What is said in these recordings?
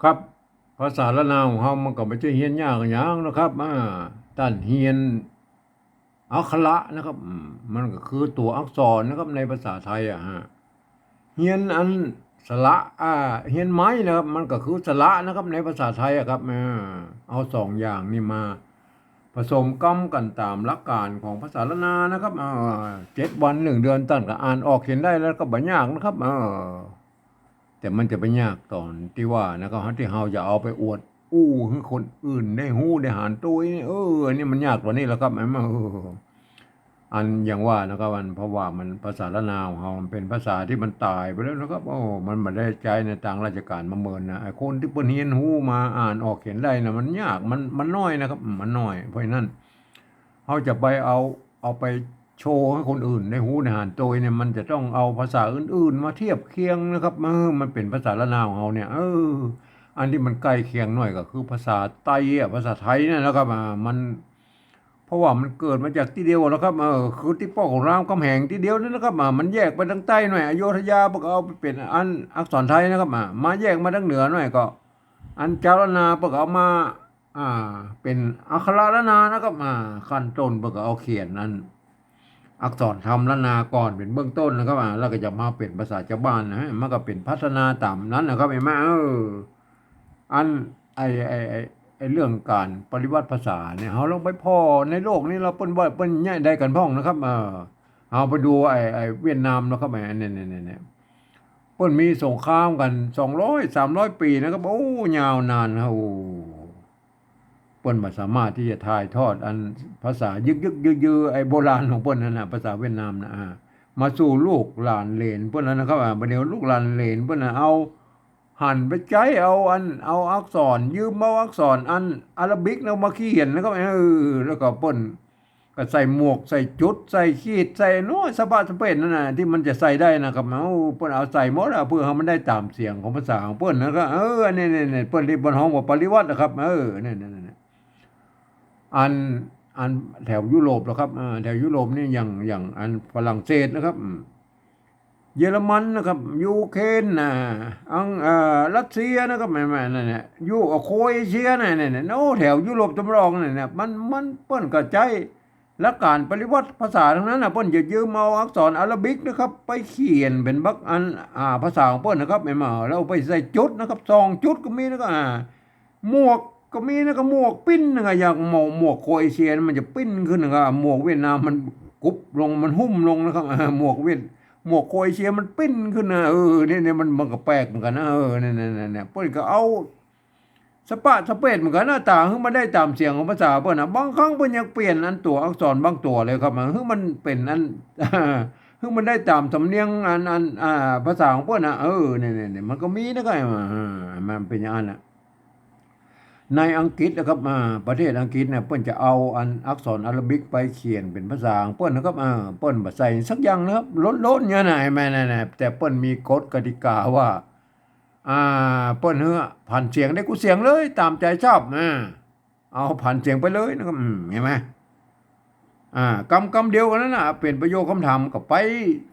ครับภาษาละนาวของเรามันก็ไม่ใช่เฮียนยากอย่างนะครับต้านเฮียนอักขระนะครับมันก็คือตัวอักษรนะครับในภาษาไทยเฮียนอันสระเฮียนไม้นะครับมันก็คือสระนะครับในภาษาไทยครับเอาสองอย่างนี่มาผสมก้ำกันตามหลักการของภาษาละนานะครับ7 วัน1 เดือนตั้งก็อ่านออกเขียนได้แล้วก็บ่ยากนะครับแต่มันจะไปยากตอนที่ว่านะครับที่เราจะเอาไปอวดให้คนอื่นได้ฮู้ได้หารตัวนี่อันนี้มันยากกว่านี้แล้วครับอันอย่างว่านะครับมันเพราะว่ามันภาษาละนาวของเรามันเป็นภาษาที่มันตายไปแล้วนะครับมันไม่ได้ใช้ในทางราชการมาเมินนะไอ้คนที่เปิ้นเรียนฮู้มาอ่านออกเขียนได้นะมันยากมันน้อยนะครับมันน้อยเพราะฉะนั้นเขาจะไปเอาไปโชว์ให้คนอื่นได้ฮู้ได้หารตัวเนี่ยมันจะต้องเอาภาษาอื่นๆมาเทียบเคียงนะครับมันเป็นภาษาละนาวของเราเนี่ยอันที่มันใกล้เคียงหน่อยก็คือภาษาไต้ภาษาไทยเนี่ยนะครับมัน เพราะว่ามันเกิดมาจากที่เดียวนะครับคือที่ป้อของรามคำแหงที่เดียวนั่นนะครับมันแยกไปทางใต้หน่อยอโยธยาพวกเอาไปเป็นอันอักษรไทยนะครับมาแยกมาทางเหนือหน่อยก็อันเจ้าละนาพวกเอามาอ่าเป็นอักขระละนานะครับขั้นต้นพวกเอาเขียนนั้นอักษรธรรมละนาก่อนเป็นเบื้องต้นนะครับแล้วก็จะมาเป็นภาษาชาวบ้านนะมันก็เป็นพัฒนาตามนั้นนะครับเห็นไหมอันไอไอไอ ไอ้เรื่องการปริวัติภาษาเนี่ยเราลองไปพ่อในโลกนี้เราเปิ้นว่าเปิ้นแย่ได้กันพ้องนะครับเอาไปดูไอ้เวียดนามนะครับเนี่ยเปิ้นมีสงครามกัน200-300 ปีนะครับยาวนานครับเปิ้นบ่สามารถที่จะถ่ายทอดอันภาษายึกยือไอ้โบราณของเปิ้นนั่นน่ะภาษาเวียดนามนะมาสู่ลูกหลานเหลนเปิ้นนะครับบัดนี้ลูกหลานเหลนเปิ้นเอาหันไปใจเอาอักษรยืมเอาอักษรอันอาราบิกแล้วมาเขียนแล้วก็แล้วก็เปิ้นก็ใส่หมวกใส่จุดใส่ขีดใส่โน้สะบะสะเพ็ดนั่นน่ะที่มันจะใส่ได้นะครับเปิ้นเอาใส่หมดเพื่อให้มันได้ตามเสียงของภาษาของเปิ้นนะครับนี่เปิ้นที่เปิ้นฮ้องว่าปริวัตินะครับนี่อันอันแถวยุโรปนะครับแถวยุโรปนี่อย่างอันฝรั่งเศสนะครับเยอรมันนะครับยูเครนรัสเซียนะครับไม่นั่นเนี่ยโครเอเชียเนี่ยโน้แถวยุโรปตะวันออกเนี่ยมันเปิ้นกระจายและการปริวัติภาษาทั้งนั้นเปิ้นจะยืมเอาอักษรอาราบิกนะครับไปเขียนเป็นบักอันภาษาของเปิ้นนะครับไม่มาแล้วไปใส่จุดนะครับ2 จุดก็มีนะครับหมวกก็มีนะครับหมวกปิ้นนะครับอย่างหมวกโครเอเชียมันจะปิ้นขึ้นนะครับหมวกเวียดนามมันกุบลงมันหุ้มลงนะครับหมวกโครเอเชียมันปิ้นขึ้นนะเนี่ยมันก็แปลกเหมือนกันนะเนี่ยเปิ้นก็เอาสเปดเหมือนกันหน้าตาคือมันได้ตามเสียงของภาษาเปิ้นบางครั้งเปิ้นยังเปลี่ยนอันตัวอักษรบางตัวเลยครับคือมันเป็นอันคือมันได้ตามสำเนียงภาษาของเปิ้นเนี่ยมันก็มีนะครับมันเป็นอย่างนั้นนะ ในอังกฤษนะครับประเทศอังกฤษเนี่ยเปิ้นจะเอาอักษรอาราบิกไปเขียนเป็นภาษาของเปิ้นนะครับเปิ้นบ่ใส่สักอย่างนะครับล้นๆเนี่ยนะแม่นั่นน่ะแต่เปิ้นมีกฎกติกาว่าเปิ้นผ่านเสียงได้กูเสียงเลยตามใจชอบเอาผ่านเสียงไปเลยนะครับเห็นไหมคำเดียวกันนั้นน่ะเป็นประโยคคำถามก็ไป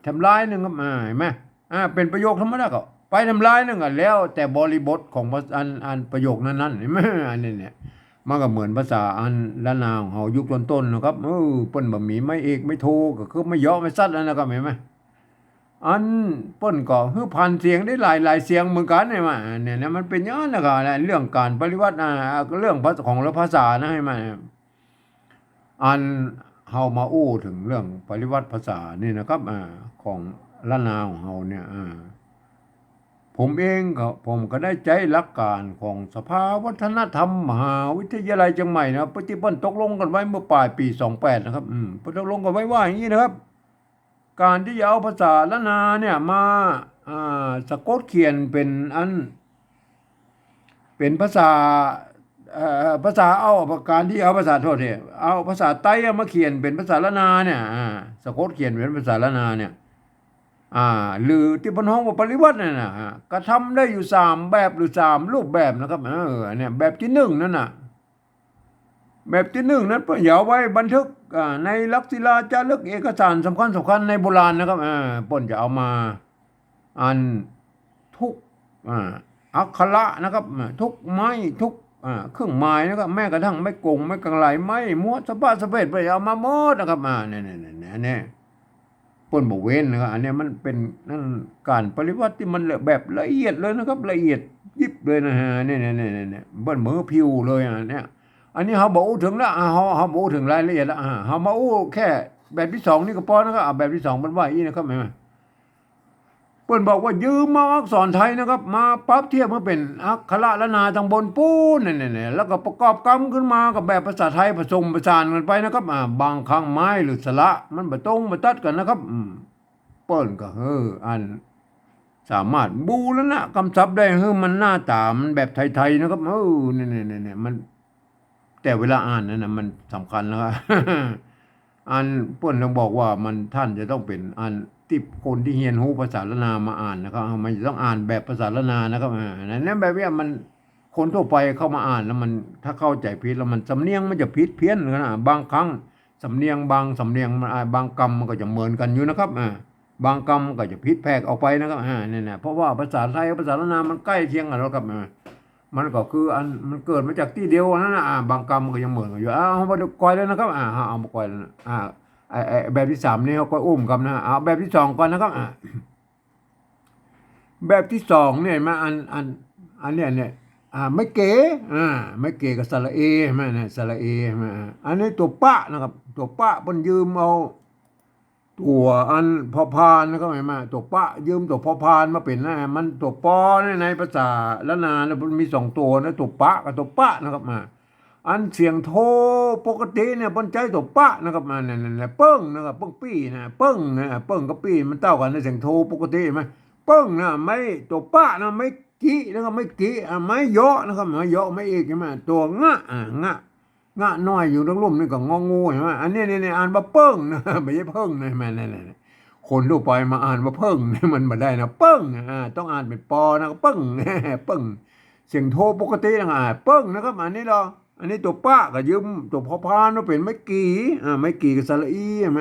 ทำลายนึงครับเห็นไหมเป็นประโยคธรรมดาก็ไปทำลายนึงแล้วแต่บริบทของอันประโยคนั้นๆเห็นไหมอันนี้เนี่ยมันก็เหมือนภาษาอันละนาวของเฮายุคต้นๆนะครับเปิ้นบ่มีไม่เอกไม่โทก็คือไม่ย่อไม่ซัดนะครับเห็นไหมอันเปิ้นก็คือผ่านเสียงได้หลายเสียงเหมือนกันเนี่ยมาเนี่ยมันเป็นอย่างนั้นนะครับเรื่องการปริวัติเรื่องของภาษานะให้มันอันเฮามาอู้ถึงเรื่องปริวัติภาษานี่นะครับของละนาวของเฮาเนี่ยผมก็ได้ใจหลักการของสภาวัฒนธรรมมหาวิทยาลัยเชียงใหม่นะปฏิบัติตกลงกันไว้เมื่อปลายปี28นะครับตกลงกันไว้ว่าอย่างนี้นะครับการที่จะเอาภาษาละนาเนี่ยมาสะกดเขียนเป็นเป็นภาษาเอาการที่เอาภาษาโทษเนี่ยเอาภาษาไต้มาเขียนเป็นภาษาละนาเนี่ยสะกดเขียนเป็นภาษาละนาเนี่ยหรือที่พนห้องว่าปริวัติเนี่ยนะกระทำได้อยู่3 แบบหรือ3 รูปแบบนะครับเนี่ยแบบที่1นั่นน่ะแบบที่1นั้นเพื่อเอาไว้บันทึกในลักษิลาจารึกเอกสารสำคัญในโบราณนะครับเปิ้นจะเอามาอันทุก อักขระนะครับทุกไม้ทุกเครื่องหมายนะครับแม้กระทั่งไม่กงไม่กังไหลไม่ม้วนสะบัดสะเพ็ดไปเอามาหมดนะครับเนี่ยเปิ้นบอกเว้นนะครับอันเนี้ยมันเป็นนั่นการปฏิวัติที่มันแบบละเอียดเลยนะครับละเอียดยิบเลยนะฮะเนี่ยเบิ้นมือพิวเลยเนี่ยอันนี้เขาบอกถึงแล้วเขาบอกถึงรายละเอียดแล้วเขามาอู้แค่แบบที่สองนี่ก็พอนะครับแบบที่สองมันว่าอีนะครับเห็นไหมเปิ้นบอกว่ายืมมาอักษรไทยนะครับมาปรับเทียบมาเป็นอักขระละนาทางบนปูนเนี่ยแล้วก็ประกอบกรรมขึ้นมากับแบบภาษาไทยผสมผสานกันไปนะครับบางครั้งไม้หรือสระมันบ่ตรงบ่ตัดกันนะครับเปิ้นก็อันสามารถบูรณะกำศัพท์ได้มันหน้าตามันแบบไทยๆนะครับเนี่ยมันแต่เวลาอ่านนั่นน่ะมันสำคัญนะครับ อ่านเปิ้นต้องบอกว่ามันท่านจะต้องเป็นอ่านที่คนที่เรียนรู้ภาษาละนามาอ่านนะครับมันจะต้องอ่านแบบภาษาละนานะครับนั้นแบบนี้มันคนทั่วไปเข้ามาอ่านแล้วมันถ้าเข้าใจผิดแล้วมันสำเนียงมันจะผิดเพี้ยนนะบางครั้งสำเนียงบางสำเนียงมันบางคำมันก็จะเหมือนกันอยู่นะครับบางคำก็จะผิดแพกออกไปนะครับเนี่ยเพราะว่าภาษาไทยกับภาษาละนามันใกล้เคียงกันแล้วครับมันก็คืออันมันเกิดมาจากที่เดียวนั่นนะบางกรรมก็ยังเหมือนกันอยู่เอามาดูก่อยแล้วนะครับเอามาก่อยแล้วนะไอ้แบบที่สามนี่เขาก็อุ้มกันนะเอาแบบที่สองก่อนนะครับแบบที่สองเนี่ยมาอันเนี่ยไม่เก๋ไม่เก๋กับสระเอใช่ไหมเนี่ยสระเอใช่ไหมอันนี้ตัวปะนะครับตัวปะเพิ่นยืมเอาตัวอันพอพานนะครับเห็นไหมตัวปะยืมตัวพอพานมาเป็นนะมันตัวปอในภาษาละนาเนี่ยมันมีสองตัวนะตัวปะกับตัวปะนะครับอันเสียงโทปกติเนี่ยบนใจตัวปะนะครับเนี่ยเปิ้งนะครับเปิ้งปี้นะเปิ้งนะเปิ้งกับปี้มันเท่ากันในเสียงโทปกติไหมเปิ้งนะไม่ตัวปะนะไม่กี้นะครับไม่กี้ไม่เยอะนะครับไม่เยอะไม่อีกใช่ไหมตัวงะน้อยอยู่ตรงลุ่มนี่ก็งองูใช่ไหมอันนี้เนี่ยอ่านว่าเปิ้งนะไม่ใช่เพิ่งนะแม่เนี่ยคนทั่วไปมาอ่านว่าเพิ่งมันไม่ได้นะเปิ้งต้องอ่านเป็นปอนะเปิ้งเปิ้งเสียงโทปกตินะเปิ้งนะครับอันนี้เราอันนี้ตัวป้าก็ยืมตัวพอพานมาเป็นไม่กี่ไม่กี่กับสระอีใช่ไหม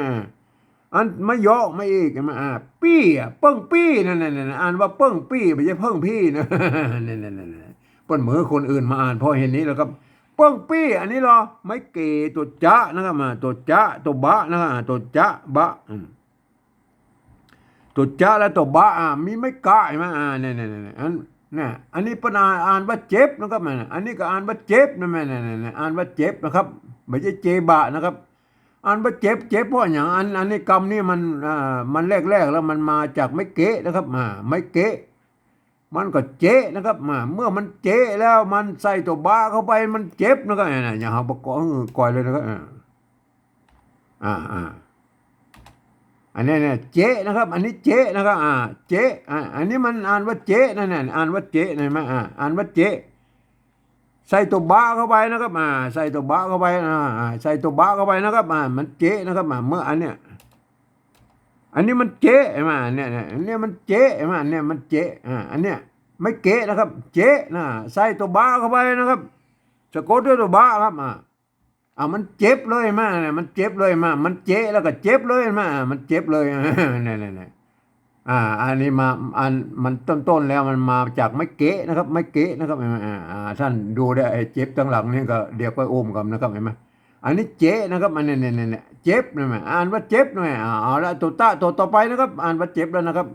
อันไม่เยอะไม่อีกใช่ไหมปี้เปิ้งปี้นั่นอ่านว่าเปิ้งปี้ไม่ใช่เพิ่งพี่นะเนี่ยเปิ้นเหมือนคนอื่นมาอ่านพอเห็นนี้แล้วครับเปิ้งปี้อันนี้เหรอไม่เกี่ตัวจ๊ะนะครับตัวจ๊ะตัวบะนะครับตัวจ๊ะบะตัวจ๊ะและตัวบะมีไม่กะใช่ไหมเนี่ยอันนี้ปนอ่านว่าเจ็บนะครับอันนี้ก็อ่านว่าเจ็บนะแม่เนี่ยอ่านว่าเจ็บนะครับไม่ใช่เจบะนะครับอ่านว่าเจ็บเพราะอย่างอันนี้กรรมนี่มันแรกแล้วมันมาจากไม่เกะนะครับไม่เกะมันก็เจ๊นะครับเมื่อมันเจ๊แล้วมันใส่ตัวบะเข้าไปมันเจ็บนะครับอย่างเขาบอกก่อยเลยนะครับอันนี้เนี่ยเจ๊นะครับอันนี้เจ๊นะครับเจ๊อันนี้มันอ่านว่าเจ๊นั่นอ่านว่าเจ๊เห็นไหมอ่านว่าเจ๊ใส่ตัวบะเข้าไปนะครับใส่ตัวบะเข้าไปใส่ตัวบะเข้าไปนะครับมันเจ๊นะครับเมื่ออันเนี้ยอันนี้มันเจ๊ใช่ไหมเนี่ยอันนี้มันเจ๊ใช่ไหมเนี่ยมันเจ๊อันเนี้ยไม่เก๋นะครับเจ๊ใส่ตัวบะเข้าไปนะครับสะกดด้วยตัวบะครับมันเจ็บเลยมาเนี่ยมันเจ็บเลยมามันเจ๊แล้วก็เจ็บเลยมามันเจ็บเลยเนี่ยอันนี้มามันต้นแล้วมันมาจากไม่เก๋นะครับไม่เก๋นะครับท่านดูได้ไอ้เจ็บตั้งหลังนี่ก็เดี๋ยวก็อุ้มกันนะครับเห็นไหมอันนี้เจ๊นะครับอันนี้เนี่ยเจ็บนะมั้ยอ่านว่าเจ็บหน่อยเอาละตัวต่อไปนะครับอ่านว่าเจ็บแล้วนะครับ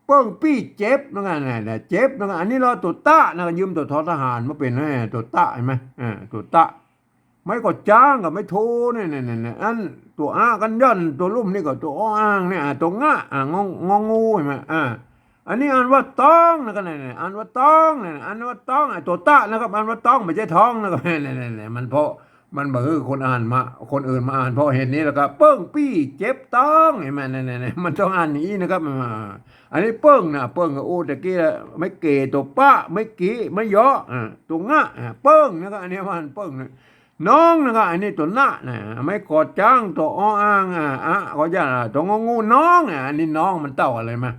เปิ้งปี้เจ็บนะครับเนี่ยเจ็บนะครับอันนี้เราตัวตะนะยืมตัวทอทหารมาเป็นตัวตะเห็นไหมตัวตะไม่ก็จ้างกับไม่โทเนี่ยอันตัวกันย่อนตัวลุ่มนี่ก็ตัวอ้างเนี่ยตัวงงงูเห็นไหมอันนี้อ่านว่าต้องนะครับเนี่ยอ่านว่าต้องเนี่ยอ่านว่าต้องตัวตะนะครับอ่านว่าต้องไม่ใช่ท้องนะครับเนี่ยมันเพราะมันบอกคนอ่านมาคนอื่นมาอ่านเพราะเห็นนี้แล้วก็เปิ้งปี้เจ็บต้องเห็นไหมเนี่ยมันต้องอ่านนี้นะครับอันนี้เปิ้งนะเปิ้งกับตะกี้ไม่เกตัวป้าไม่กี้ไม่เยอะตัวงะเปิ้งนะครับอันนี้มันเปิ้งน้องนะครับอันนี้ตัวหน้าไม่กอดจ้างตัวอ้างก็จะตัวงูน้องอันนี้น้องมันเต้าอะไรมา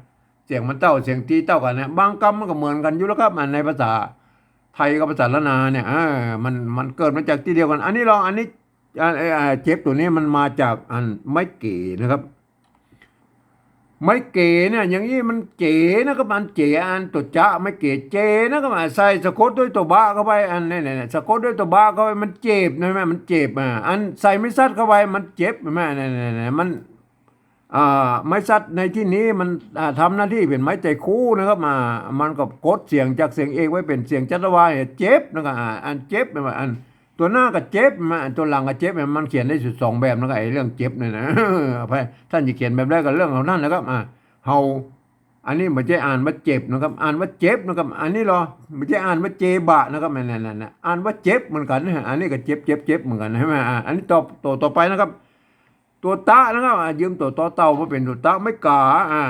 เสียงมันเต้าเสียงตีเต้ากันบางคำมันก็เหมือนกันอยู่แล้วครับในภาษาไทยกับภาษาละนาเนี่ยมันเกิดมาจากที่เดียวกันอันนี้ลองอันนี้เจ็บตัวนี้มันมาจากอันไม่เก๋นะครับ ไม่เก๋เนี่ยอย่างนี้มันเก๋นะครับมันเจ๋อันตัวจะไม่เก๋เจนะครับใส่สะกดด้วยตัวบะเข้าไปอันนี่สะกดด้วยตัวบะเข้าไปมันเจ็บนะแม่มันเจ็บอันใส่ไม่ซัดเข้าไปมันเจ็บแม่เนี่ยมันไม้ซัดในที่นี้มันทำหน้าที่เป็นไม้ใจคู่นะครับมันก็กดเสียงจากเสียงเอกไว้เป็นเสียงจัตวาเนี่ยเจ็บนะครับอันเจ็บนะอันตัวหน้าก็เจ็บมาตัวหลังก็เจ็บมันเขียนได้สุดสองแบบนะครับไอ้เรื่องเจ็บเนี่ยนะไปท่านจะเขียนแบบแรกก็เรื่องของนั่นนะครับเฮาอันนี้ไม่ใช่อ่านว่าเจ็บนะครับอ่านว่าเจ็บนะครับอันนี้เหรอไม่ใช่อ่านว่าเจบะนะครับนั่นอ่านว่าเจ็บเหมือนกันนะอันนี้ก็เจ็บเหมือนกันใช่ไหมอันนี้ต่อไปนะครับตัวตะนะครับยืมตัวต่อเต่ามาเป็นตัวตะไม่กา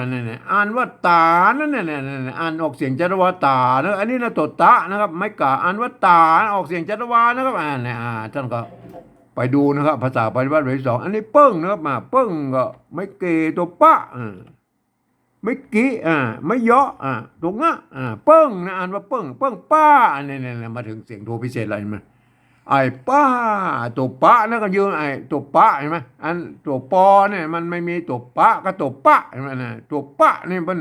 เนี่ยอ่านว่าตานั่นเนี่ยอ่านออกเสียงจัตวาตานะอันนี้นะตัวตะนะครับไม่กาอ่านว่าตาออกเสียงจัตวานะครับเนี่ยท่านก็ไปดูนะครับภาษาปฏิบัติบทที่สองอันนี้เปิ้งนะครับเปิ้งก็ไม่เกตัวปะไม่กี้ไม่เยาะตรงอ่ะเปิ้งนะอ่านว่าเปิ้งป้าเนี่ยมาถึงเสียงโทพิเศษอะไรมาไอ้ป้าตัวปะนั่นก็ยืนไอ้ตัวปะเห็นไหมอันตัวปอเนี่ยมันไม่มีตัวปะก็ตัวปะเห็นไหมนะตัวปะนี่มัน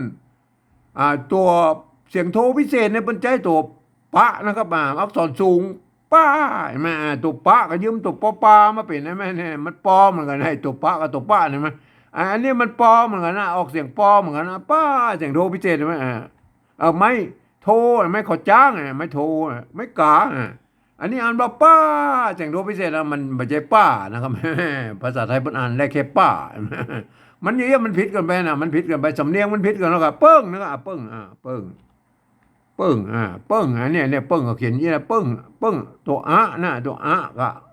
ตัวเสียงโทพิเศษเนี่ยมันใจตัวปะนะครับอักษรสูงป้าเห็นไหมตัวปะก็ยืมตัวปอปามาเป็นใช่ไหมเนี่ยมันปอเหมือนกันไอ้ตัวปะกับตัวปะเห็นไหมอันนี้มันปอเหมือนกันนะออกเสียงปอเหมือนกันนะป้าเสียงโทพิเศษใช่ไหมไม่โทไม่ขอจ้างไม่โทไม่กาอันนี้อ่านว่าป้าเสียงโทพิเศษนะมันไม่ใช่ป้านะครับภาษาไทยมันอ่านได้แค่ป้ามันอย่างนี้มันผิดกันไปนะมันผิดกันไปสำเนียงมันผิดกันแล้วก็เปิ้งนะครับเปิ้งเปิ้งเปิ้งเปิ้งเนี่ยเปิ้งก็เขียนอย่างนี้นะเปิ้งตัวนะตัว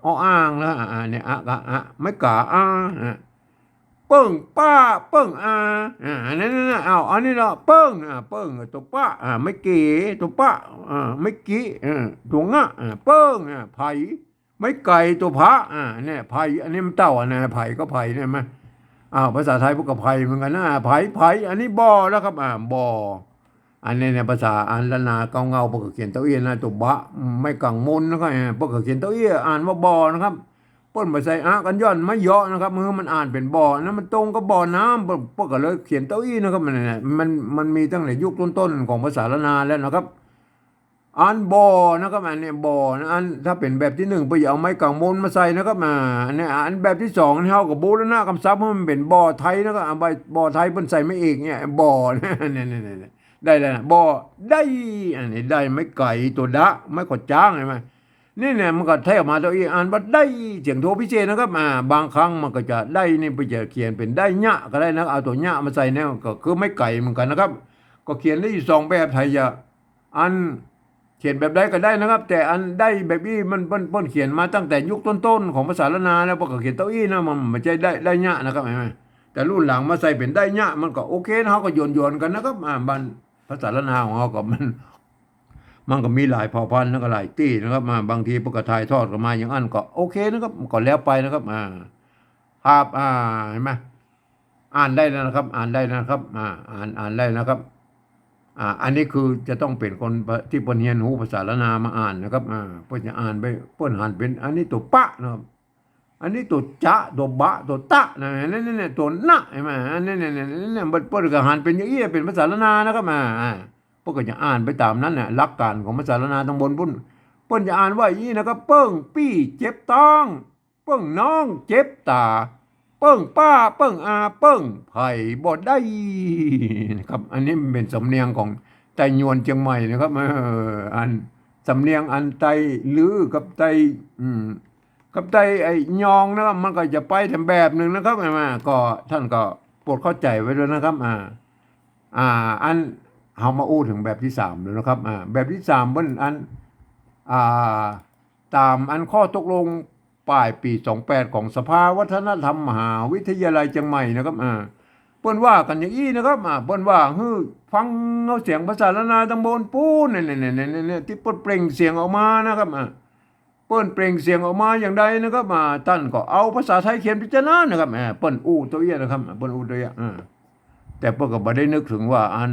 ก็อ้างนะเนี่ยก็ไม่กาเปิ้งป้าเปิ้งนั่นเอาอันนี้เนาะเปิ้งเปิ้งตัวป้าไม่เก๋ตัวป้าไม่กี้ตัวงะเปิ้งไผ่ไม่ไก่ตัวพระเนี่ยไผ่อันนี้มันเต่านะไผ่ก็ไผ่เนี่ยมั้ยภาษาไทยพวกกับไผ่เหมือนกันนะไผ่อันนี้บ่อแล้วครับบ่ออันนี้ในภาษาอันละนาเกาเงาพวกเขียนเต้าอี้นะตัวบะไม่กังมนนะครับพวกเขียนเต้าอี้อ่านว่าบ่อนะครับป้นมาใส่กันย้อนไม่เยาะนะครับมือมันอ่านเป็นบ่อนะมันตรงกับบ่อน้ำพวกก็เลยเขียนเต้าอี้นะครับมันมีตั้งแต่ยุคต้นๆของภาษาละนาแล้วนะครับอ่านบ่อนะครับอันนี้บ่อนะอันถ้าเป็นแบบที่หนึ่งไปเอาไม้กังมนมาใส่นะครับเนี่ยอันแบบที่สองเท่ากับบูรณะคำศัพท์มันเป็นบ่อไทยนะครับบ่อไทยเป็นใส่ไม่เอกเนี่ยบ่อเนี่ยได้นะบ่อได้อันนี้ได้ไม่ไก่ตัวดะไม่ขดจ้างใช่ไหมนี่เนี่ยมันก็แทบมาตัวอีอ่านว่าได้เสียงโทพิเศษนะครับบางครั้งมันก็จะได้นี่ไปจะเขียนเป็นได้ญะก็ได้นะเอาตัวญะมาใส่เนี่ยก็คือไม่ไก่เหมือนกันนะครับก็เขียนได้อยู่สองแบบไทยจะอันเขียนแบบใดก็ได้นะครับแต่อันได้แบบนี้มันเขียนมาตั้งแต่ยุคต้นๆของภาษาละนาแล้วพอเขียนเต้าอี้นะมันไม่ใช่ได้ญะนะครับเห็นไหมแต่รุ่นหลังมาใส่เป็นได้ญะมันก็โอเคนะเขาก็โยนกันนะครับบันภาษาละนาของเขาก็มันก็มีหลายเผ่าพันธุ์แล้วก็หลายตี้นะครับบางทีพวกกระทายทอดกันมาอย่างนั้นก็โอเคนะครับก็แล้วไปนะครับครับเห็นไหมอ่านได้นะครับอ่านได้นะครับอ่านได้นะครับอันนี้คือจะต้องเป็นคนที่เพิ่นเรียนรู้ภาษาละนามาอ่านนะครับเพิ่นจะอ่านไปเพิ่นหันเป็นอันนี้ตัวปะนะครับอันนี้ตัวจะตัวบะตัวตะนะนี่ตัวนะเห็นไหมอันนี้เนี่ยเพิ่นก็หันเป็นอย่างนี้เป็นภาษาละนานะครับพวกก็จะอ่านไปตามนั้นเนี่ยหลักการของภาษาละนาทั้งบนพุ่นเพิ่นจะอ่านว่าอย่างนี้นะครับเปิ้งปี้เจ็บต้องเปิ้งน้องเจ็บตาเปิ้งป้าเปิ้งเปิ้งไผ่บ่ได้นะครับอันนี้เป็นสำเนียงของไตยวนเชียงใหม่นะครับอันสำเนียงอันไตลือกับไตกับไตไอ้ยองนะครับมันก็จะไปทำแบบหนึ่งนะครับก็ท่านก็โปรดเข้าใจไว้ด้วยนะครับอันเอามาอู้ถึงแบบที่สามเลยนะครับแบบที่สามบนอันตามอันข้อตกลงปลายปี28ของสภาวัฒนธรรมมหาวิทยาลัยเชียงใหม่นะครับเปิ้นว่ากันอย่างนี้นะครับเปิ้นว่าฟังเอาเสียงภาษาละนาตำบลปูนเนี่ยที่เปิ้นเปล่งเสียงออกมานะครับเปิ้นเปล่งเสียงออกมาอย่างใดนะครับท่านก็เอาภาษาไทยเขียนพิจารณานะครับเปิ้นอู้ตัวเอี้ยนะครับเปิ้นอู้ตัวเอี้ยแต่เปิ้นก็บ่ได้นึกถึงว่าอัน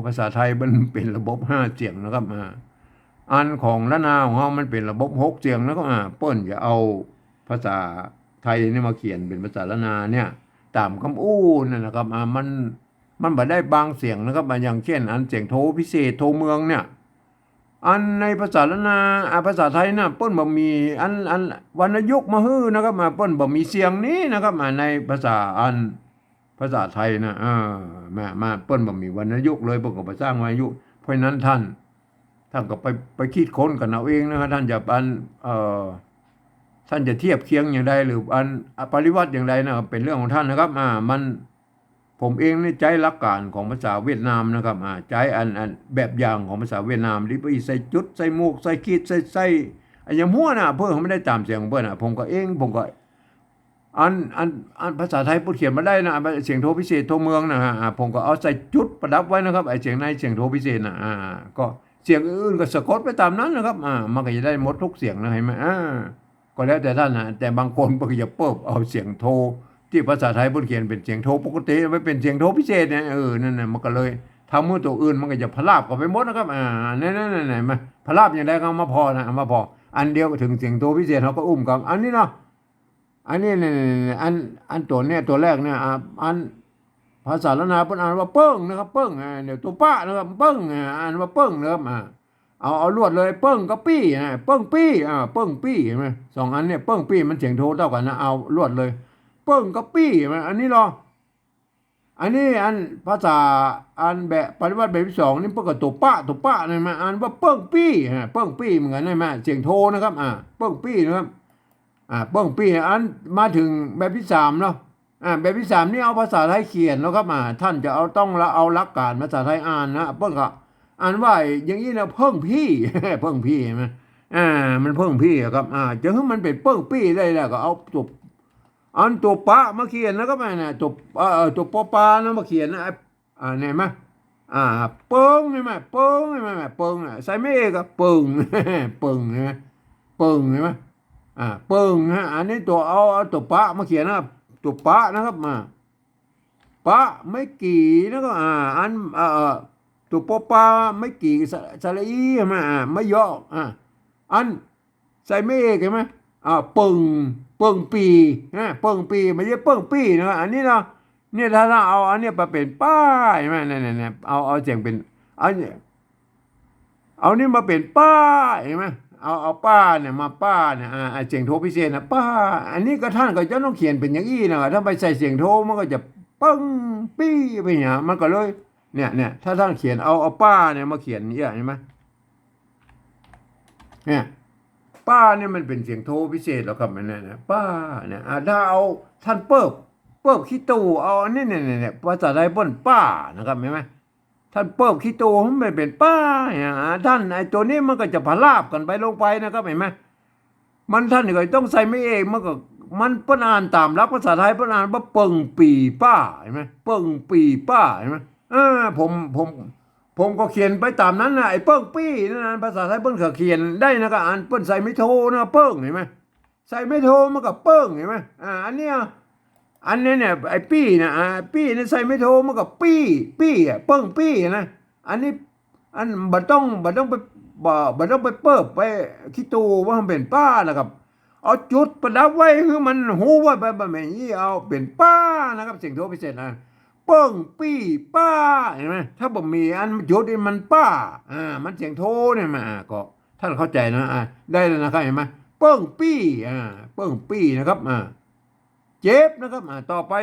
ภาษาไทยมันเป็นระบบ5เสียงนะครับอันของละนาของเรามันเป็นระบบ6เสียงนะครับเปิ้นจะเอาภาษาไทยนี่มาเขียนเป็นภาษาละนาเนี่ยตามคำอู้นั่นนะครับมัน มันบ่ได้บางเสียงนะครับอย่างเช่นอันเสียงโทพิเศษโทเมืองเนี่ยอันในภาษาละนาภาษาไทยนะเปิ้นบ่มีอันวรรณยุกต์มาฮื้อนะครับมาเปิ้นบ่มีเสียงนี้นะครับมาในภาษาภาษาไทยนะมาเปิ้นบ่มีวรรณยุกต์เลยเปิ้นก็บ่สร้างวรรณยุกต์เพราะฉะนั้นท่านก็ไปคิดค้นกันเอาเองนะครับท่านจะท่านจะเทียบเคียงอย่างใดหรือปริวัติอย่างใดนะครับเป็นเรื่องของท่านนะครับมันผมเองนี่ใจหลักการของภาษาเวียดนามนะครับใจแบบอย่างของภาษาเวียดนามที่ไปใส่จุดใส่หมวกใส่ขีดใส่อย่างมั่วนะเพื่อเขาไม่ได้ตามเสียงของเพื่อนผมก็ภาษาไทยพูดเขียนมาได้นะเสียงโทพิเศษโทเมืองนะผมก็เอาใส่จุดประดับไว้นะครับไอเสียงในเสียงโทพิเศษนะก็เสียงอื่นก็สะกดไปตามนั้นนะครับมันก็จะได้หมดทุกเสียงนะเห็นไหมก็แล้วแต่ท่านนะแต่บางคนก็จะเปิบเอาเสียงโทที่ภาษาไทยพูดเขียนเป็นเสียงโทปกติไม่เป็นเสียงโทพิเศษเนี่ยนั่นน่ะมันก็เลยทำมือตัวอื่นมันก็จะพลาบกันไปหมดนะครับนั่นมาพลาบอย่างใดก็มาพอนะมาพออันเดียวถึงเสียงโทพิเศษเขาก็อุ้มกันอันนี้เนาะอันนี้อันตัวเนี่ยตัวแรกเนี่ยอันภาษาละนาเพิ่นอ่านว่าเปิ้งนะครับเปิ้งเดี๋ยวตัวป้านะครับเปิ้งอ่านว่าเปิ้งนะครับเอาลวดเลยเปิ้งกับปี้เปิ้งปี้เปิ้งปี้เห็นไหมสองอันเนี่ยเปิ้งปี้มันเสียงโทเท่ากันนะเอาลวดเลยเปิ้งกับปี้อันนี้หรออันนี้ภาษาแบบปฏิวัติแบบที่สองนี่เปิ้งกับตัวป้าเนี่ยมาอ่านว่าเปิ้งปี้เปิ้งปี้เหมือนกันใช่ไหมเสียงโทนะครับเปิ้งปี้นะครับเปิ้งปี้มาถึงแบบที่สามเนาะแบบที่สามนี่เอาภาษาไทยเขียนแล้วครับท่านจะต้องเอาหลักการภาษาไทยอ่านนะเปิ้งก็อ่านว่าอย่างนี้นะเพิ่งพี่เพิ่งพี่ใช่ไหมมันเพิ่งพี่ครับจะให้มันเป็นเพิ่งพี่ได้แล้วก็เอาตัวปะมาเขียนแล้วก็มาเนี่ยตัวปลานะมาเขียนนะเนี่ยมั้ยเปิงใช่ไหมเปิงใช่ไหมเปิงใส่ไม่เอกเปิงเปิงใช่ไหมเปิงใช่ไหมเปิงอันนี้ตัวเอาตัวปะมาเขียนนะตัวปะนะครับปะไม่กี่นะครับตัวปลาไม่กี่สระอีใช่ไหมไม่ย่ออันใส่ไม่เอกใช่ไหมเปิงปีเปิงปีไม่ใช่เปิงปีนะอันนี้เนาะเนี่ยถ้าเอาอันนี้มาเป็นป้ายใช่ไหมเนี่ยเอาเสียงเป็นเอานี่มาเป็นป้ายใช่ไหมเอาป้าเนี่ยมาป้าเนี่ยเสียงโทพิเศษนะป้าอันนี้ก็ท่านก็จะต้องเขียนเป็นอย่างอี้นะถ้าไปใส่เสียงโทมันก็จะปึ้งปี้ไปอย่างมันก็เลยเนี่ยถ้าท่านเขียนเอาป้าเนี่ยมาเขียนเนี่ยเห็นไหมเนี่ยป้าเนี่ยมันเป็นเสียงโทพิเศษแล้วครับเนี่ยป้าเนี่ยถ้าเอาท่านเปิบขี้ตูเอาอันนี้เนี่ยภาษาไทยป้นป้านะครับเห็นไหมท่านเปิบขี้ตูมันไม่เป็นป้าท่านไอ้ตัวนี้มันก็จะพลาบกันไปลงไปนะครับเห็นไหมมันท่านก็ต้องใส่ไม่เองมันเปิ้นอ่านตามหลักภาษาไทยเปิ้นอ่านว่าเปิงปีป้าเห็นไหมเปิงปีป้าเห็นไหมผมก็เขียนไปตามนั้นนะไอ้เปิ้งปี้นั่นภาษาไทยเปิ้นก็เขียนได้นะก็อ่านเปิ้นใส่ไม่โทนะเปิ้งเห็นไหมใส่ไม่โทมันก็เปิ้งเห็นไหมอันเนี้ยเนี่ยไอ้ปี้นะปี้นี่ใส่ไม่โทมันก็ปี้เปิ้งปี้นะอันนี้บัดต้องไปเปิบไปคิดตูว่ามันเป็นป้านะครับเอาจุดประดับไว้คือมันหูว่าแบบนี้เอาเป็นป้านะครับเสียงโทพิเศษนะเปิ้งปี้ป้าเห็นไหมถ้าบ่มีจุดนี่มันป้ามันเสียงโทเนี่ยมาก็ท่านเข้าใจนะได้แล้วนะครับเห็นไหมเปิ้งปี้เปิ้งปี้นะครับเจ็บนะครับต่อไป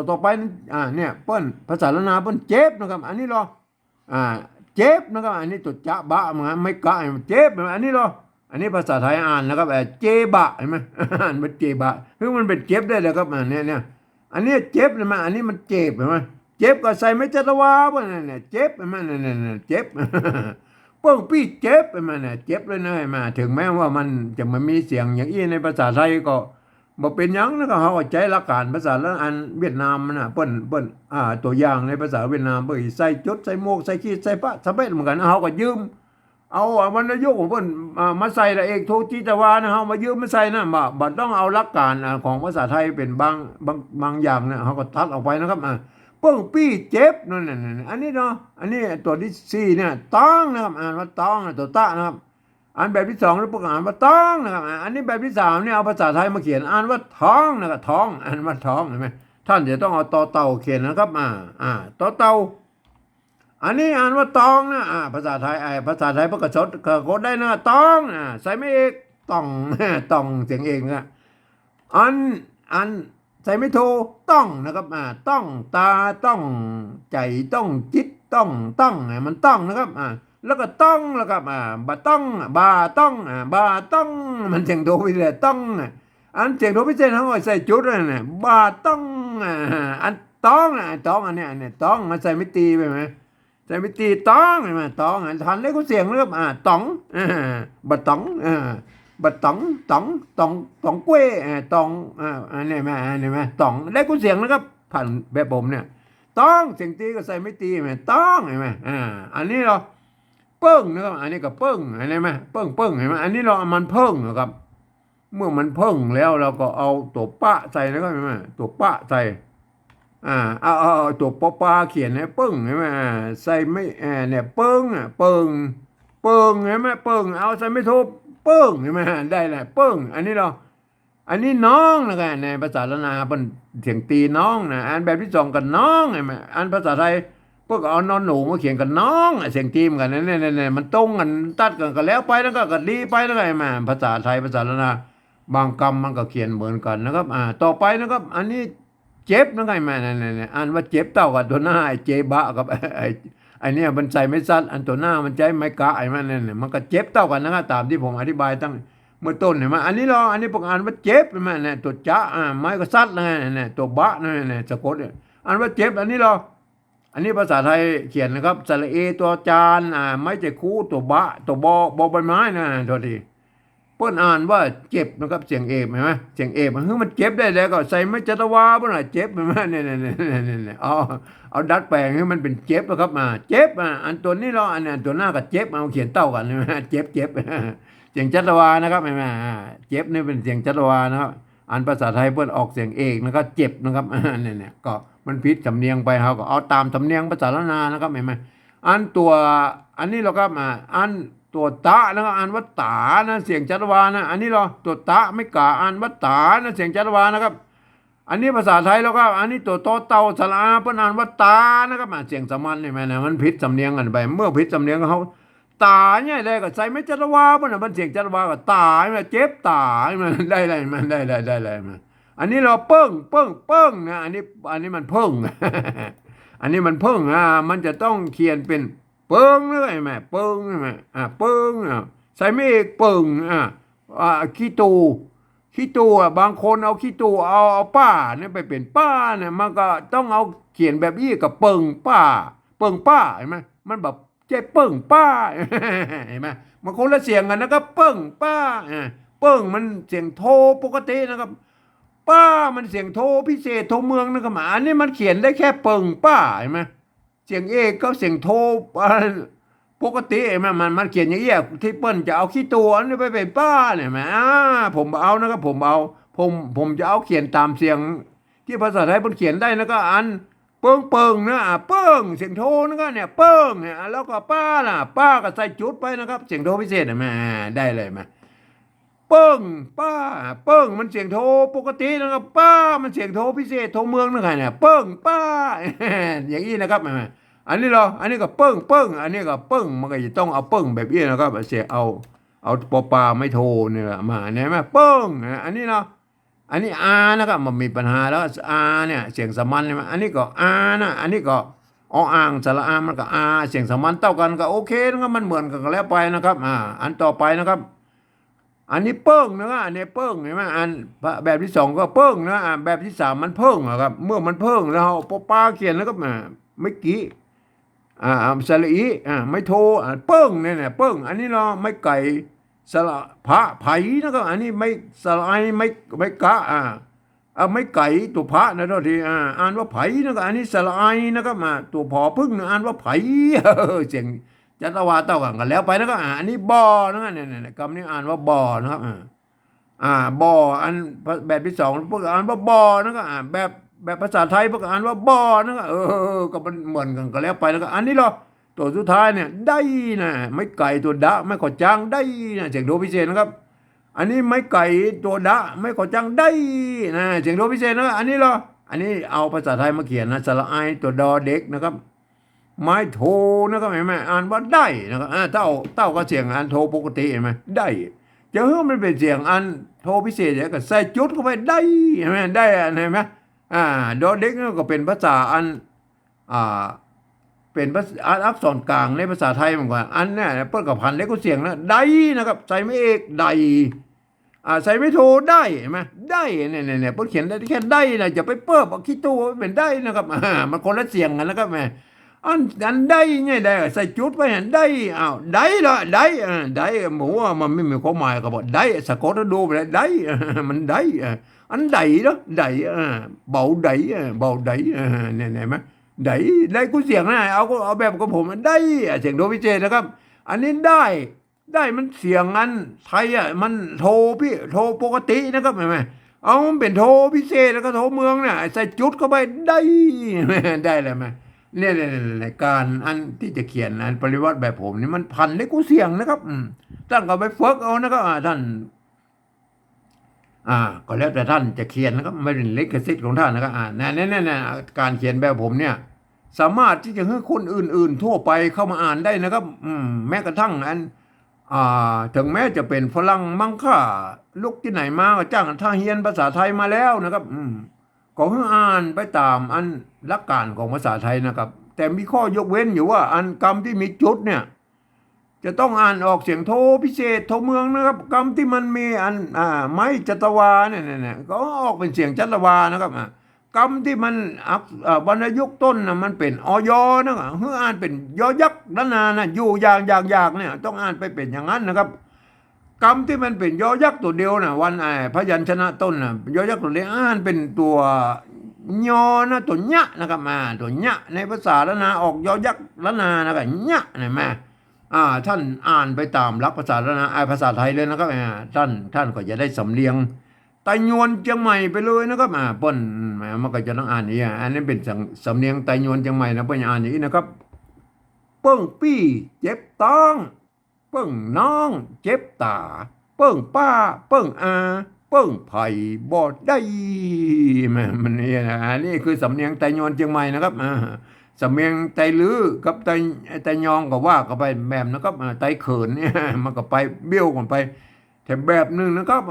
ต่อไปเนี่ยเปิ้นภาษาละนาเปิ้นเจ็บนะครับอันนี้รอเจ็บนะครับอันนี้ตัวจะบะมันไม่กะเจ็บอันนี้รออันนี้ภาษาไทยอ่านนะครับเจบะเห็นไหมอ่านเป็นเจบะคือมันเป็นเจ็บได้เลยครับเนี่ยอันนี้เจ็บเลยมั้ยอันนี้มันเจ็บเห็นไหมเจ็บก็ใส่ไม่จัตวาป่ะเนี่ยเจ็บเห็นไหมเนี่ยเจ็บเปิ้งปี้เจ็บเห็นไหมเนี่ยเจ็บเลยนะเห็นไหมถึงแม้ว่ามันจะไม่มีเสียงอย่างอี้ในภาษาไทยก็บ่เป็นหยังนะก็เขาใจหลักการภาษาละเวียดนามนะเปิ้นตัวอย่างในภาษาเวียดนามเปิ้นใส่จุดใส่หมวกใส่ขีดใส่ปะสะเบ็ดเหมือนกันเขาก็ยืมเอาวรรณยุกต์ของเพิ่นมาใส่ละเอกโทจิตวานะเฮามายืมมาใส่นะบ่ต้องเอาหลักการของภาษาไทยเป็นบางอย่างนะเฮาก็ตัดออกไปนะครับเปิ้งปี้เจ็บนั่นอันนี้เนาะอันนี้ตัวที่4เนี่ยต้องนะครับอ่านว่าต้องตัวตะนะครับอันแบบที่2แล้วพวกอ่านว่าต้องนะครับอันนี้แบบที่3เนี่ยเอาภาษาไทยมาเขียนอ่านว่าท้องนะครับท้องอ่านว่าท้องเห็นมั้ย ท่านจะต้องเอาต่อเต่าเขียนนะครับต่อเต่าอันนี้อ่านว่าตองนะภาษาไทยภาษาไทยพระกระชดกระโดได้นะตองใส่ไม่เอกต้องต้องเสียงเองนะอันใส่ไม่โทต้องนะครับต้องตาต้องใจต้องจิตต้องมันต้องนะครับแล้วก็ต้องแล้วก็บาต้องบาต้องบาต้องมันเสียงโทพิเศษต้องอันเสียงโทพิเศษเขาใส่จุดนะบาต้องอันต้องอันเนี้ยต้องมันใส่ไม่ตีไปไหมใส่ไม่ตีต้องใช่ไหมต้องทันเลยก็เสียงแล้วต้องบาต้องบัดตองกล้วยตองอันนี้ไหมตองได้กูเสียงนะครับผ่านแบบผมเนี่ยต้องเสียงตีก็ใส่ไม่ตีไหมต้องเห็นไหมอันนี้เราเปิ้งนะครับอันนี้ก็เปิ้งเห็นไหมเปิ้งเห็นไหมอันนี้เรามันเพิ่งนะครับเมื่อมันเพิ่งแล้วเราก็เอาตัวปะใส่นะครับเห็นไหมตัวปะใส่เอาตัวปอเขียนให้เปิ้งเห็นไหมใส่ไม่เนี่ยเปิ้งเห็นไหมเปิ้งเอาใส่ไม่ทุบเปิ้งใช่ไหมได้แหละเปิ้งอันนี้น้องนะครับในภาษาละนาเป็นเสียงตีน้องนะอันแบบที่สองกันน้องใช่ไหมอันภาษาไทยพวกเอานอนหนูมาเขียนกันน้องเสียงตีมกันเนี่ยมันตรงกันตัดกันแล้วไปแล้วก็ดีไปแล้วไงมาภาษาไทยภาษาละนาบางคำมันก็เขียนเหมือนกันนะครับต่อไปนะครับอันนี้เจ็บนะไงมาเนี่ยอันว่าเจ็บเท่ากับตัวหน้าเจบะกับไอ้นี่มันใส่ไม่ซัดอันตัวหน้ามันใจไม่กะไอ้มันเนี่ยมันก็เจ็บเท่ากันนะครับตามที่ผมอธิบายตั้งเมื่อต้นเห็นไหมอันนี้อันนี้ประกาศว่าเจ็บเห็นไหมเนี่ยตัวจ้าไม้ก็ซัดนะเนี่ยตัวบะเนี่ยสะกดเนี่ยอันว่าเจ็บอันนี้ภาษาไทยเขียนนะครับสระเอตัวจานไม่ใช่คู่ตัวบะตัวบอใบไม้นะโทษทีเปิ้นอ่านว่าเจ็บนะครับเสียงเอฟเห็นไหมเสียงเอฟมันเจ็บได้แล้วก็ใส่ไม่จัตวาเพื่อนเจ็บเห็นไหมเนี่ยเอาดัดแปลงให้มันเป็นเจ็บนะครับเจ็บอันตัวนี้อันนี้ตัวหน้ากับเจ็บเอาเขียนเต้ากันใช่ไหมเจ็บเสียงจัตวานะครับเห็นไหมเจ็บนี่เป็นเสียงจัตวานะครับอันภาษาไทยเปิ้นออกเสียงเอกนะครับเจ็บนะครับเนี่ยก็มันผิดสำเนียงไปเขาก็เอาตามสำเนียงภาษาละนานะครับเห็นไหมอันนี้เราก็อันตัวตะนะครับอ่านว่าตานะเสียงจัตวานะอันนี้ตัวตะไม่กะอ่านว่าตานะเสียงจัตวานะครับอันนี้ภาษาไทยแล้วก็อันนี้ตัวโตเต่าสระอาเพิ่นอ่านว่าตานะครับเสียงสมันนี่แม่นะมันผิดสำเนียงกันไปเมื่อผิดสำเนียงเขาตาเนี่ยได้ก็ใส่ไม่จัตวาเพิ่นมันเสียงจัตวาก็ตาเนี่ยเจ็บตามันได้มันได้มันอันนี้เราเปิ้งนะอันนี้มันเพิ่ง อันนี้มันเพิ่งมันจะต้องเขียนเป็นเปิ้งเลยแม่เปิ้งแม่เปิ้งใส่ไม่เอกเปิ้งขี้ตูบางคนเอาขี้ตูเอาป้าเนี่ยไปเป็นป้าเนี่ยมันก็ต้องเอาเขียนแบบนี้กับเปิ้งป้าเห็นไหมมันแบบเจ๊เปิ้งป้าเห็นไหมมันคนละเสียงกันนะครับเปิ้งป้าเปิ้งมันเสียงโทปกตินะครับป้ามันเสียงโทพิเศษโทเมืองนะครับอันนี้มันเขียนได้แค่เปิ้งป้าเห็นไหมเสียงเอกก็เสียงโทปกติมันเขียนอย่างเงี้ยที่เปิ้ลจะเอาขี้ตัวนี่ไปเป็นป้าเนี่ยผมเอานะครับผมจะเอาเขียนตามเสียงที่ภาษาไทยมันเขียนได้แล้วก็อันเปิ้งนะเปิ้งเสียงโทนะครับเนี่ยเปิ้งเนี่ยแล้วก็ป้าก็ใส่จุดไปนะครับเสียงโทพิเศษได้เลยมาเปิ้งป้าเปิ้งมันเสียงโทปกตินะครับป้ามันเสียงโทพิเศษโทเมืองนะครับเนี่ยเปิ้งป้าอย่างนี้นะครับอันนี้ก็เปิ้งอันนี้ก็เปิ้งมันก็จะต้องเอาเปิ้งแบบนี้นะครับเสียเอาปลาไม่โทเนี่ยมาเนี่ยไหมเปิ้งอันนี้อันนี้นะครับมันมีปัญหาแล้วเนี่ยเสียงสมันใช่ไหมอันนี้ก็นะอันนี้ก็อ่างสระอามันก็เสียงสมันเท่ากันก็โอเคนะครับมันเหมือนกันแล้วไปนะครับอันต่อไปนะครับอันนี้เปิ้งนะครับอันนี้เปิ้งเห็นไหมอันแบบที่สองก็เปิ้งนะแบบที่สามมันเพิ่งนะครับเมื่อมันเพิ่งแล้วปลาเขียนแล้วก็ไม่กี่สระอีไม่โทเปิ้งเนี่ยเปิ้งอันนี้ไม่ไก่สระพระไผ่นะครับอันนี้ไม่สระไอไม่กะไม่ไก่ตัวพระนะทุกทีอ่านว่าไผ่นะครับอันนี้สระไอนะครับตัวผอพึ่งอ่านว่าไผ่เสียงจัตวาเต่ากันแล้วไปนะครับอันนี้บอนะครับเนี่ยคำนี้อ่านว่าบอนะครับบออันแบบที่สองพวกอ่านว่าบอนะครับแบบภาษาไทยพวกอ่านว่าบอนะครับก็มันเหมือนกันก็แล้วไปแล้วก็อันนี้ตัวสุดท้ายเนี่ยได้นะไม่ไก่ตัวดะไม่ขอจังได้นะเสียงโดพิเศษนะครับอันนี้ไม่ไก่ตัวดะไม่ขอจังได้นะเสียงโดพิเศษนะครับอันนี้ อันนี้เอาภาษาไทยมาเขียนนะสระไอตัวดอเด็กนะครับไม้โทนะครับเห็นไหมอ่านว่าได้นะครับเต้าก็เสียงอันโทปกติเห็นไหมได้เจอมันเป็นเสียงอันโทพิเศษเนี่ยก็ใส่จุดเข้าไปได้เห็นไหมได้เห็นไหมดอเด็กก็เป็นภาษาอันอ่าเป็นภาษาอักษรกลางในภาษาไทยเหมือนกันอันเนี่ยเปิ้ลกับพันเล็กก็เสียงนะได้นะครับใส่ไม่เอกได้ใส่ไม่โทได้เห็นไหมได้เนี่ยเปิ้ลเขียนได้แค่ได้นะจะไปเปิ้ลคิดตัวเป็นได้นะครับมันคนละเสียงกันนะครับแม่อันได้ไงได้ใส่จุดไปได้ได้ละได้ได้หมูมันไม่มีความหมายก็บอกได้สะกดแล้วดูไปเลยได้มันได้อันได้đóได้เบาได้เบาได้เนี่ยเห็นไหมได้กูเสียงนะเอาแบบของผมได้เสียงโดพิเศษนะครับอันนี้ได้มันเสียงอันไทยมันโทปกตินะครับเห็นไหมเอามันเป็นโทพิเศษแล้วก็โทเมืองเนี่ยใส่จุดเข้าไปได้เลยไหมเนี่ยการอันที่จะเขียนอันปริวัติแบบผมนี่มันพันได้กูเสียงนะครับท่านก็ไปฝึกเอานะครับท่านก็แล้วแต่ท่านจะเขียนนะครับไม่เป็นลิขสิทธิ์ของท่านนะครับเนี่ยการเขียนแบบผมเนี่ยสามารถที่จะให้คนอื่นๆทั่วไปเข้ามาอ่านได้นะครับแม้กระทั่งอันถึงแม้จะเป็นฝรั่งมั่งค่าลูกที่ไหนมาก็จ้างท่าเฮียนภาษาไทยมาแล้วนะครับก็ให้อ่านไปตามอันหลักการของภาษาไทยนะครับแต่มีข้อยกเว้นอยู่ว่าอันกรรมที่มีจุดเนี่ยจะต้องอ่านออกเสียงโทพิเศษโทเมืองนะครับกรรมที่มันมีอันไม้จัตวาเนี่ยก็ออกเป็นเสียงจัตวานะครับกรรมที่มันวรรณยุกต์ต้นนะมันเป็นอยนะครับเพื่ออ่านเป็นยอยักษ์ล้านนานะอยู่อย่างเนี่ยต้องอ่านไปเป็นอย่างนั้นนะครับกรรมที่มันเป็นยอยักษ์ตัวเดียวนะวันพยัญชนะต้นนะยอยักษ์ตัวเดียวอ่านเป็นตัวยอนะตัวญะนะครับตัวญะในภาษาล้านนาออกยอยักษ์ล้านนานะครับญะเห็นไหมท่านอ่านไปตามหลักภาษาล้านนาภาษาไทยเลยนะครับท่านก็จะได้สำเนียงไตยวนเชียงใหม่ไปเลยนะครับเปิ้นมันก็จะต้องอ่านอย่างนี้อันนี้เป็นสำเนียงไตยวนเชียงใหม่นะเปิ้นอ่านอย่างนี้นะครับเปิ้งปี้เจ็บต้องเปิ้งน้องเจ็บตาเปิ้งป้าเปิ้งเปิ้งไผ่บอดได้มันนี่นะอันนี้คือสำเนียงไตยวนเชียงใหม่นะครับสำเนียงไตลือกับไตยองก็ว่าก็ไปแบบนะครับไตเขินเนี่ยมันก็ไปเบี้ยวกันไปแต่แบบนึงนะครับ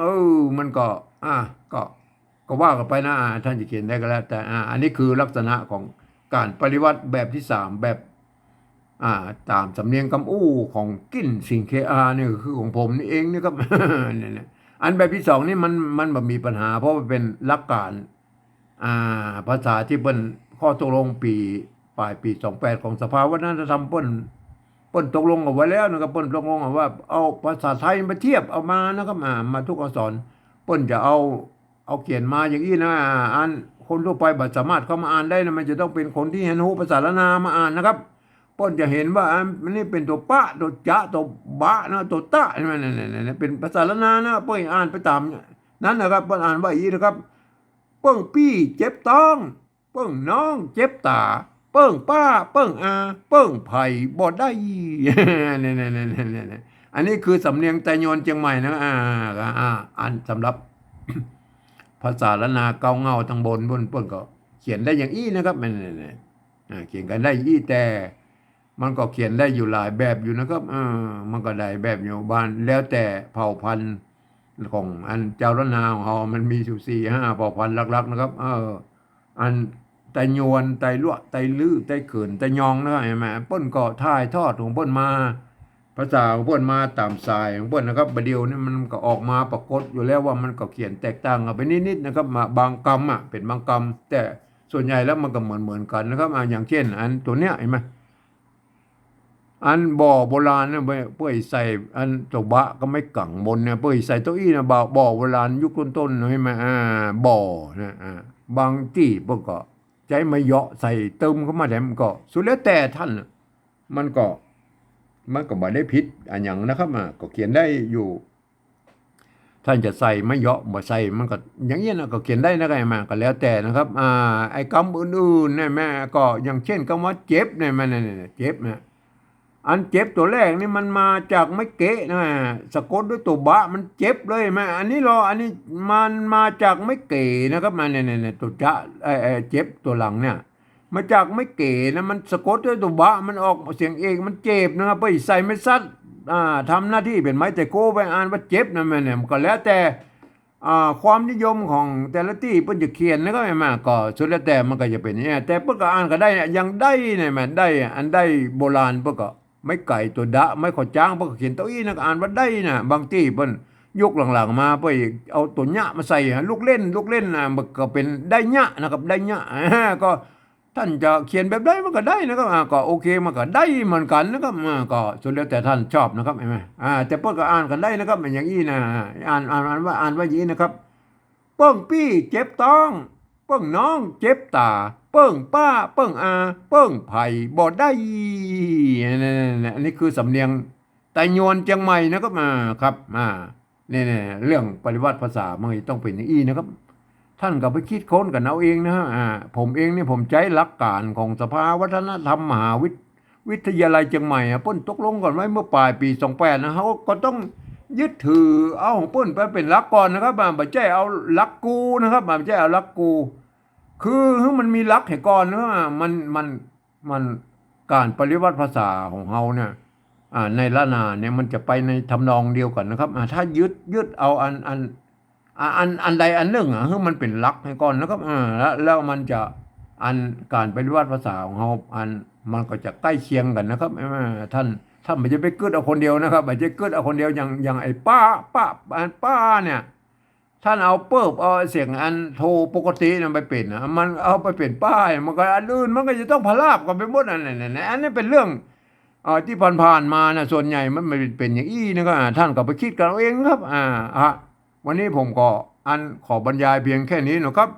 มันก็ก็ว่ากันไปนะท่านจะเขียนได้ก็แล้วแต่อันนี้คือลักษณะของการปริวัติแบบที่3แบบตามสำเนียงกำอู้ของกิ้นสิงเคนี่คือของผมนี่เองนี่ครับเนี่ยอันแบบที่2นี่มันแบบมีปัญหาเพราะมันเป็นหลักการภาษาที่เป็นข้อตกลงปลายปี28ของสภาวัฒนธรรมเปิ้นตกลงเอาไว้แล้วนะครับเปิ้นตกลงว่าเอาภาษาไทยมาเทียบเอามานะครับมาทุกอักษรเปิ้นจะเอาเขียนมาอย่างนี้นะอ่านคนทั่วไปบ่สามารถเข้ามาอ่านได้นะมันจะต้องเป็นคนที่เห็นรู้ภาษาละนามาอ่านนะครับเปิ้นจะเห็นว่าอันนี้เป็นตัวปะตัวจะตัวบะนะตัวตะนี่เป็นภาษาละนานะเปิ้นอ่านไปตามนั้นนะครับเปิ้นอ่านว่าอย่างนี้นะครับเปิ้งปี้เจ็บต้องเปิ้งน้องเจ็บตาเปิ้งป้าเปิ้งเปิ้งไผ่บอดได้เนี่ยอันนี้คือสำเนียงไตยวนเชียงใหม่นะอันสำหรับภาษาละนาเกาเงาทางบนก็เขียนได้อย่างอี้นะครับเขียนกันได้อี้แต่มันก็เขียนได้อยู่หลายแบบอยู่นะครับมันก็ได้แบบอยู่บ้านแล้วแต่เผ่าพันธุ์ของอันเจ้าละนาของเรามันมีอยู่4-5เผ่าพันธุ์หลักๆนะครับอันไตยวนไตลั่วไตลื้อไตเขินไตยองนะครับเห็นไหมเปิ้นก็ถ่ายทอดของเปิ้นมาภาษาของเปิ้นมาตามสายของเปิ้นนะครับประเดี๋ยวนี้มันก็ออกมาปรากฏอยู่แล้วว่ามันก็เขียนแตกต่างกันไปนิดๆนะครับบางคำเป็นบางคำแต่ส่วนใหญ่แล้วมันก็เหมือนกันนะครับอย่างเช่นอันตัวเนี้ยเห็นไหมอันบ่อโบราณเนี่ยเพื่อใส่อันตัวบะก็ไม่กังบนเนี่ยเพื่อใส่ตัวอี้นะบ่อโบราณยุคต้นๆเห็นไหมบ่อนะบางที่เพื่อก็ใจไม่เหาะใส่เติมเข้ามาแต่มันก็สุดแล้วแต่ท่านมันก็บ่ได้ผิดอย่างนะครับก็เขียนได้อยู่ท่านจะใส่ไม่เหาะบ่ใส่มันก็อย่างนี้นะก็เขียนได้นะมาก็แล้วแต่นะครับไอ้คำอื่นๆเนี่ยแม่ก็อย่างเช่นคำว่าเจ็บเนี่ยมันเจ็บนะ อันเจ็บตัวแรกนี่มันมาจากไม่เกะนะสะกดด้วยตัวบะมันเจ็บเลยไหมอันนี้อันนี้มันมาจากไม่เกะนะครับมาเนี่ยตัวจะเจ็บตัวหลังเนี่ยมาจากไม่เกะนะมันสะกดด้วยตัวบะมันออกเสียงเอกมันเจ็บนะครับไปใส่ไม่ซัดทำหน้าที่เป็นไม้แต่โก้ไปอ่านว่าเจ็บนะมันเนี่ยก็แล้วแต่ความนิยมของแต่ละที่เพิ่นจะเขียนแล้วก็ไม่มาก็สุดแล้วแต่มันก็จะเป็นอย่างนี้แต่เพิ่นก็อ่านก็ได้เนี่ยยังได้เนี่ยมันได้อันได้โบราณเพิ่นก็ไม่ไก่ตัวดะไม่ขอจ้างเพิ่นก็เขียนตัวอีนะก็อ่านว่าได้นะบางที่เพิ่นยกหลังๆมาเพิ่นเอาตัวญะมาใส่ลูกเล่นนะมันก็เป็นได้ญะนะครับได้ญะก็ท่านจะเขียนแบบได้มันก็ได้นะครับก็โอเคมันก็ได้เหมือนกันนะครับก็สุดแล้วแต่ท่านชอบนะครับเห็นไหมแต่เพิ่นก็อ่านกันได้นะครับอย่างนี้นะอ่านว่าอย่างนี้นะครับ เปิ้งปี้เจ็บต้องเปิ้งน้องเจ็บตาเปิ้งป้าเปิ้งอาเปิ้งไผ่บ่ได้อันนี้คือสำเนียงไตยวนเชียงใหม่นะครับครับเนี่ยเรื่องปริวัติภาษามันต้องเป็นอย่างนี้นะครับท่านก็ไปคิดค้นกันเอาเองนะฮะผมเองเนี่ยผมใช้หลักการของสภาวัฒนธรรมมหาวิทยาลัยเชียงใหม่เปิ้นตกลงกันไว้เมื่อปลายปี28นะเขาก็ต้อง ยึดถือเอาของเปิ้นไปเป็นหลักก่อนนะครับไม่ใช่เอาหลักกูนะครับไม่ใช่เอาหลักกูคือมันมีหลักให้ก่อนนะมันการปริวัติภาษาของเฮาเนี่ยในละนาเนี่ยมันจะไปในทำนองเดียวกันนะครับถ้ายึดเอาอันใดอันหนึ่งมันเป็นหลักให้ก่อนนะครับแล้วมันจะการปฏิวัติภาษาของเรามันก็จะใกล้เคียงกันนะครับท่านไม่จะไปกึดเอาคนเดียวนะครับไม่จะกึดเอาคนเดียวอย่างไอ้ป้าเนี่ยท่านเอาเปิบเอาเสียงอันโทรปกตินั่นไปเป็นนะมันเอาไปเป็นป้ายมันก็อันอื่นมันก็จะต้องพลาบกันไปหมดอันนี้เป็นเรื่องที่ผ่านมานะส่วนใหญ่มันไม่เป็นอย่างอี้นะครับท่านก็ไปคิดกันเอาเองครับวันนี้ผมก็ขอบรรยายเพียงแค่นี้นะครับ